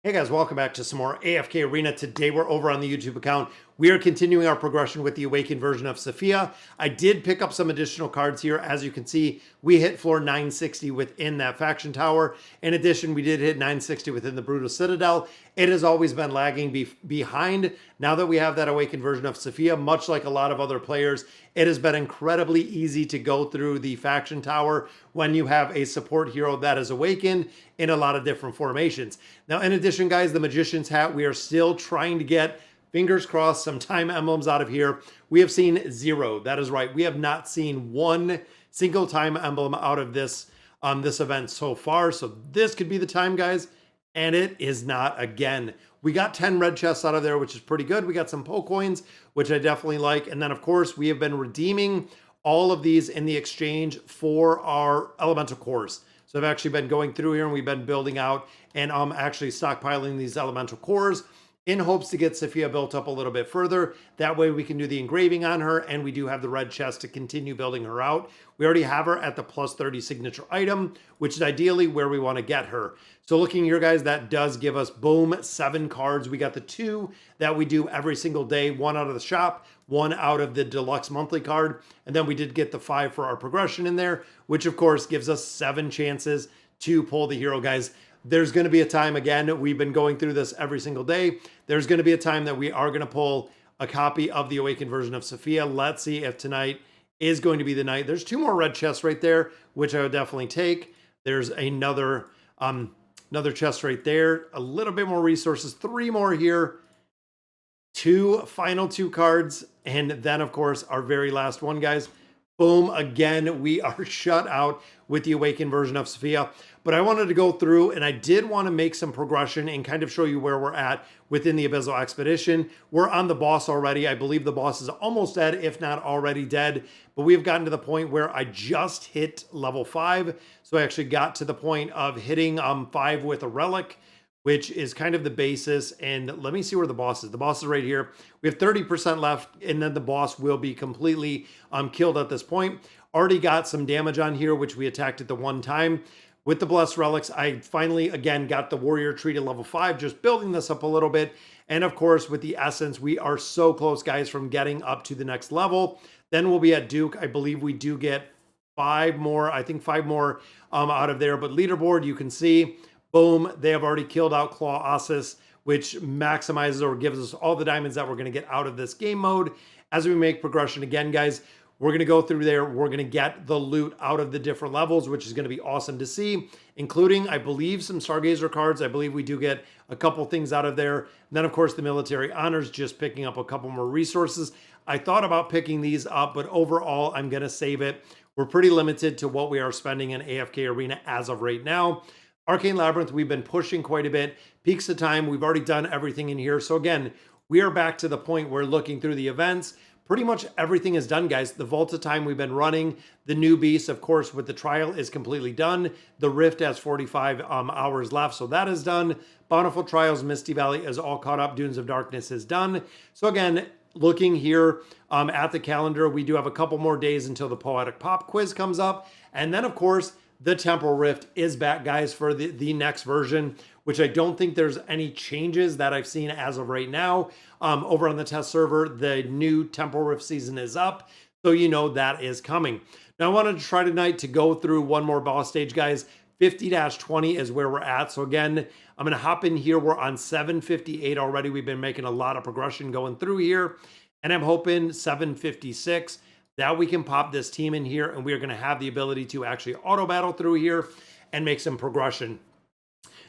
Hey guys, welcome back to some more AFK Arena. Today we're over on the YouTube account. We are continuing our progression with the Awakened version of Safiya. I did pick up some additional cards here. As you can see, we hit floor 960 within that faction tower. In addition, we did hit 960 within the Brutal Citadel. It has always been lagging behind. Now that we have that Awakened version of Safiya, much like a lot of other players, it has been incredibly easy to go through the faction tower when you have a support hero that is awakened in a lot of different formations. Now, in addition, guys, the Magician's Hat, we are still trying to get, fingers crossed, some time emblems out of here. We have seen zero. That is right. We have not seen one single time emblem out of this event so far. So this could be the time, guys. And it is not again. We got 10 red chests out of there, which is pretty good. We got some Poe coins, which I definitely like. And then, of course, we have been redeeming all of these in the exchange for our elemental cores. So I've actually been going through here and we've been building out and actually stockpiling these elemental cores in hopes to get Safiya built up a little bit further. That way we can do the engraving on her, and we do have the red chest to continue building her out. We already have her at the plus 30 signature item, which is ideally where we want to get her. So looking here, guys, that does give us, boom, 7 cards. We got the 2 that we do every single day, 1 out of the shop, 1 out of the deluxe monthly card, and then we did get the 5 for our progression in there, which of course gives us 7 chances to pull the hero, guys. There's going to be a time, again, we've been going through this every single day. There's going to be a time that we are going to pull a copy of the Awakened version of Safiya. Let's see if tonight is going to be the night. There's 2 more red chests right there, which I would definitely take. There's another chest right there. A little bit more resources. 3 more here. 2 final 2 cards. And then, of course, our very last one, guys. Boom, again, we are shut out with the Awakened version of Safiya. But I wanted to go through, and I did want to make some progression and kind of show you where we're at within the Abyssal Expedition. We're on the boss already. I believe the boss is almost dead, if not already dead. But we've gotten to the point where I just hit level 5. So I actually got to the point of hitting 5 with a relic, which is kind of the basis. And let me see where the boss is. The boss is right here. We have 30% left, and then the boss will be completely killed at this point. Already got some damage on here, which we attacked at the one time. With the Blessed Relics, I finally, again, got the Warrior Tree to level 5, just building this up a little bit. And of course, with the Essence, we are so close, guys, from getting up to the next level. Then we'll be at Duke. I believe we do get 5 more, I think 5 more out of there. But leaderboard, you can see, boom, they have already killed out Claw Ossus, which maximizes or gives us all the diamonds that we're going to get out of this game mode. As we make progression again, guys, we're going to go through there. We're going to get the loot out of the different levels, which is going to be awesome to see, including, I believe, some Stargazer cards. I believe we do get a couple things out of there. And then, of course, the military honors, just picking up a couple more resources. I thought about picking these up, but overall, I'm going to save it. We're pretty limited to what we are spending in AFK Arena as of right now. Arcane Labyrinth, we've been pushing quite a bit. Peaks of Time, we've already done everything in here. So again, we are back to the point where looking through the events, pretty much everything is done, guys. The Vault of Time we've been running. The new beast, of course, with the trial is completely done. The Rift has 45 hours left, so that is done. Bountiful Trials, Misty Valley is all caught up. Dunes of Darkness is done. So again, looking here at the calendar, we do have a couple more days until the Poetic Pop quiz comes up. And then, of course, the Temporal Rift is back, guys, for the next version, which I don't think there's any changes that I've seen as of right now. Over on the test server, the new Temporal Rift season is up, so you know that is coming. Now, I wanted to try tonight to go through one more boss stage, guys. 50-20 is where we're at. So again, I'm going to hop in here. We're on 758 already. We've been making a lot of progression going through here, and I'm hoping 756. That we can pop this team in here, and we are going to have the ability to actually auto battle through here and make some progression.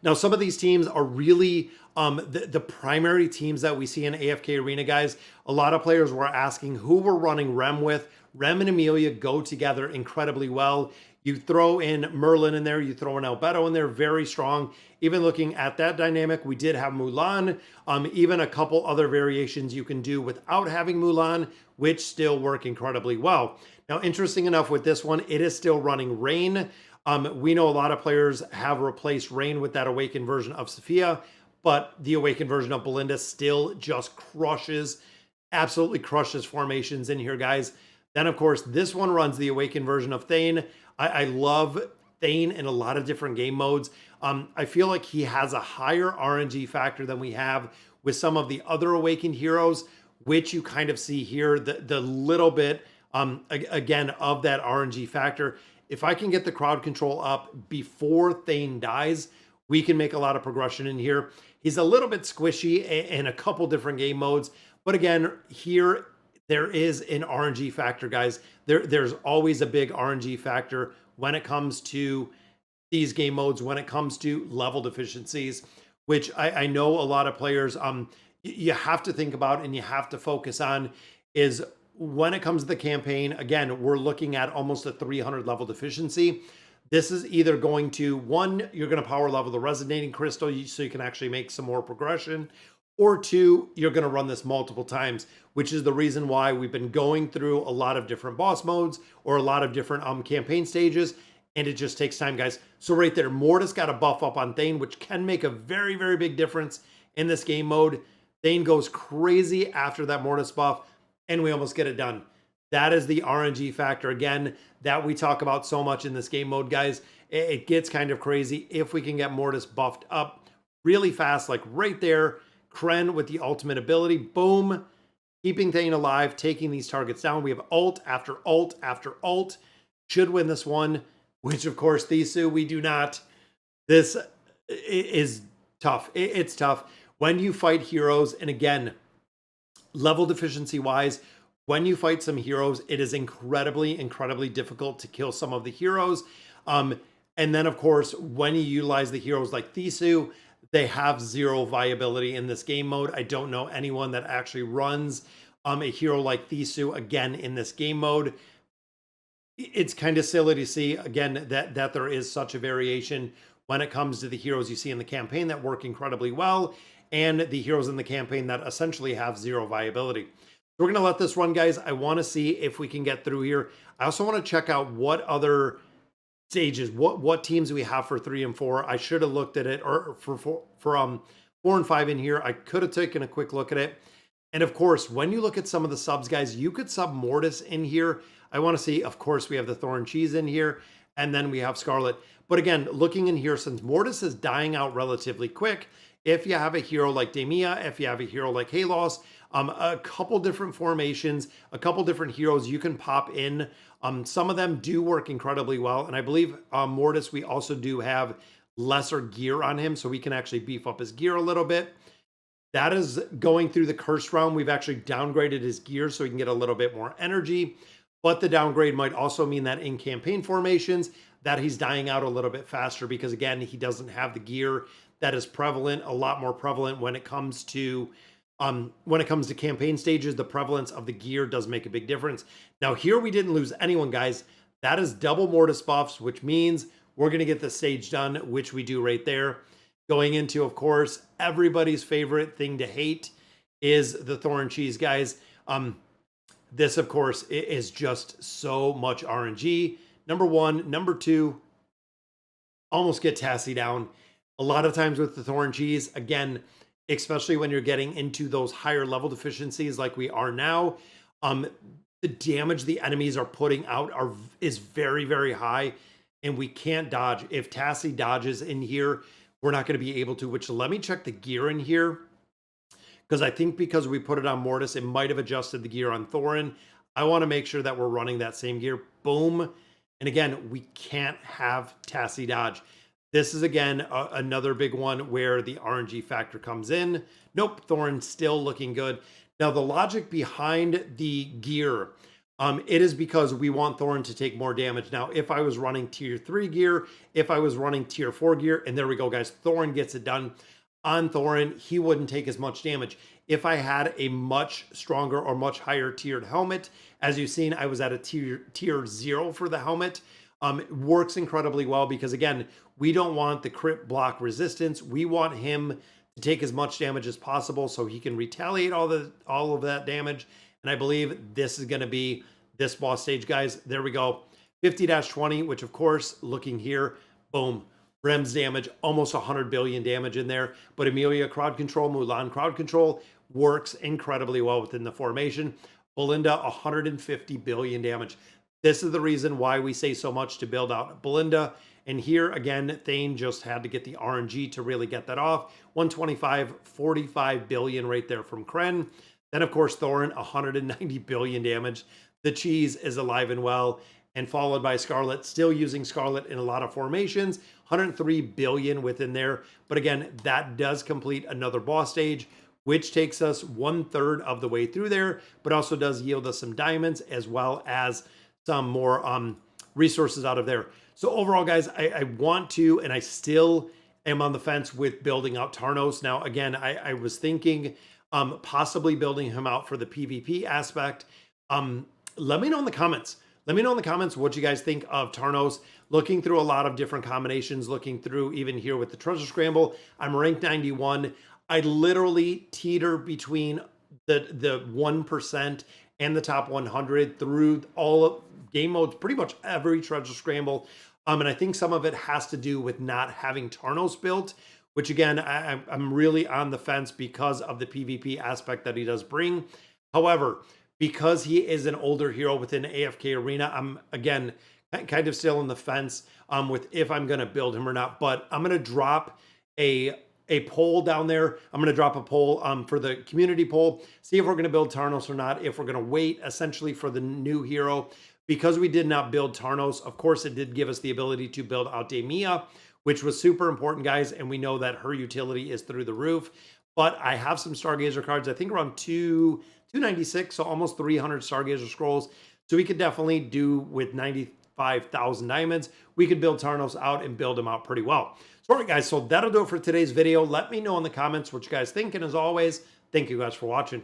Now, some of these teams are really the primary teams that we see in AFK Arena, guys. A lot of players were asking who we're running Rem with. Rem and Amelia go together incredibly well. You throw in Merlin in there, you throw in Albedo in there, very strong. Even looking at that dynamic, we did have Mulan, even a couple other variations you can do without having Mulan, which still work incredibly well. Now, interesting enough with this one, it is still running Rain. We know a lot of players have replaced Rain with that Awakened version of Safiya, but the Awakened version of Belinda still just crushes, absolutely crushes formations in here, guys. Then, of course, this one runs the Awakened version of Thane. I love Thane in a lot of different game modes. I feel like he has a higher RNG factor than we have with some of the other Awakened heroes, which you kind of see here, the little bit, again, of that RNG factor. If I can get the crowd control up before Thane dies, we can make a lot of progression in here. He's a little bit squishy in a couple different game modes, but again, here there is an RNG factor, guys. There's always a big RNG factor when it comes to these game modes, when it comes to level deficiencies, which I know a lot of players you have to think about and you have to focus on is when it comes to the campaign. Again, we're looking at almost a 300 level deficiency. This is either going to, one, you're going to power level the resonating crystal so you can actually make some more progression, or two, you're going to run this multiple times, which is the reason why we've been going through a lot of different boss modes or a lot of different campaign stages, and it just takes time, guys. So right there, Mortis got a buff up on Thane, which can make a very, very big difference in this game mode. Thane goes crazy after that Mortis buff, and we almost get it done. That is the RNG factor, again, that we talk about so much in this game mode, guys. It gets kind of crazy if we can get Mortis buffed up really fast, like right there. Kren with the ultimate ability, boom, keeping Thane alive, taking these targets down. We have ult after ult after ult. Should win this one, which of course, Thisu, we do not. This is tough. It's tough. When you fight heroes, and again, level deficiency wise, when you fight some heroes, it is incredibly, incredibly difficult to kill some of the heroes. And then, of course, when you utilize the heroes like Thisu, they have zero viability in this game mode. I don't know anyone that actually runs a hero like Thisu again in this game mode. It's kind of silly to see, again, that there is such a variation when it comes to the heroes you see in the campaign that work incredibly well and the heroes in the campaign that essentially have zero viability. We're going to let this run, guys. I want to see if we can get through here. I also want to check out what other stages, what teams we have for 3 and 4. I should have looked at it, or for 4 and 5 in here. I could have taken a quick look at it. And of course, when you look at some of the subs, guys, you could sub Mortis in here. I want to see, of course, we have the Thorn Cheese in here, and then we have Scarlet. But again, looking in here, since Mortis is dying out relatively quick, if you have a hero like Demia, if you have a hero like Halos, a couple different formations, a couple different heroes you can pop in. Some of them do work incredibly well. And I believe Mortis, we also do have lesser gear on him, so we can actually beef up his gear a little bit. That is going through the curse realm. We've actually downgraded his gear so he can get a little bit more energy. But the downgrade might also mean that in campaign formations, that he's dying out a little bit faster because, again, he doesn't have the gear that is prevalent, a lot more prevalent when it comes to campaign stages. The prevalence of the gear does make a big difference. Now here we didn't lose anyone, guys. That is double Mortis buffs, which means we're going to get the stage done, which we do right there. Going into, of course, everybody's favorite thing to hate is the Thorn Cheese, guys. This, of course, is just so much RNG. Number one. Number two, almost get Tassie down. A lot of times with the Thorn Cheese, again, especially when you're getting into those higher level deficiencies like we are now, the damage the enemies are putting out is very, very high, and we can't dodge. If Tassie dodges in here, we're not going to be able to, which let me check the gear in here, because I think because we put it on Mortis, it might have adjusted the gear on Thorin. I want to make sure that we're running that same gear. Boom. And again, we can't have Tassie dodge. This is, again, another big one where the RNG factor comes in. Nope, Thorin's still looking good. Now, the logic behind the gear, it is because we want Thorin to take more damage. Now, if I was running tier 3 gear, if I was running tier 4 gear, and there we go, guys, Thorin gets it done. On Thorin, he wouldn't take as much damage. If I had a much stronger or much higher tiered helmet, as you've seen, I was at a tier 0 for the helmet. It works incredibly well because, again, we don't want the crit block resistance. We want him to take as much damage as possible so he can retaliate all of that damage. And I believe this is going to be this boss stage, guys. There we go. 50-20, which, of course, looking here, boom. Rem's damage, almost 100 billion damage in there. But Amelia crowd control, Mulan crowd control works incredibly well within the formation. Belinda, 150 billion damage. This is the reason why we say so much to build out Belinda. And here again, Thane just had to get the RNG to really get that off. 125, 45 billion right there from Kren. Then of course, Thorin, 190 billion damage. The cheese is alive and well, and followed by Scarlet, still using Scarlet in a lot of formations, 103 billion within there. But again, that does complete another boss stage, which takes us 1/3 of the way through there, but also does yield us some diamonds as well as some more resources out of there. So overall, guys, I want to, and I still am on the fence with building out Tarnos. Now, again, I was thinking possibly building him out for the PvP aspect. Let me know in the comments. Let me know in the comments what you guys think of Tarnos. Looking through a lot of different combinations, looking through even here with the Treasure Scramble, I'm ranked 91. I literally teeter between the 1% and the top 100 through all of game modes, pretty much every Treasure Scramble. And I think some of it has to do with not having Tarnos built, which again, I'm really on the fence because of the PvP aspect that he does bring. However, because he is an older hero within AFK Arena, I'm again kind of still on the fence with if I'm going to build him or not. But I'm going to drop a poll down there. I'm going to drop a poll for the community poll, see if we're going to build Tarnos or not, if we're going to wait essentially for the new hero. Because we did not build Tarnos, of course, it did give us the ability to build out Demia, which was super important, guys, and we know that her utility is through the roof. But I have some Stargazer cards, I think around 296, so almost 300 Stargazer scrolls. So we could definitely do with 95,000 diamonds. We could build Tarnos out and build him out pretty well. So all right, guys, so that'll do it for today's video. Let me know in the comments what you guys think, and as always, thank you guys for watching.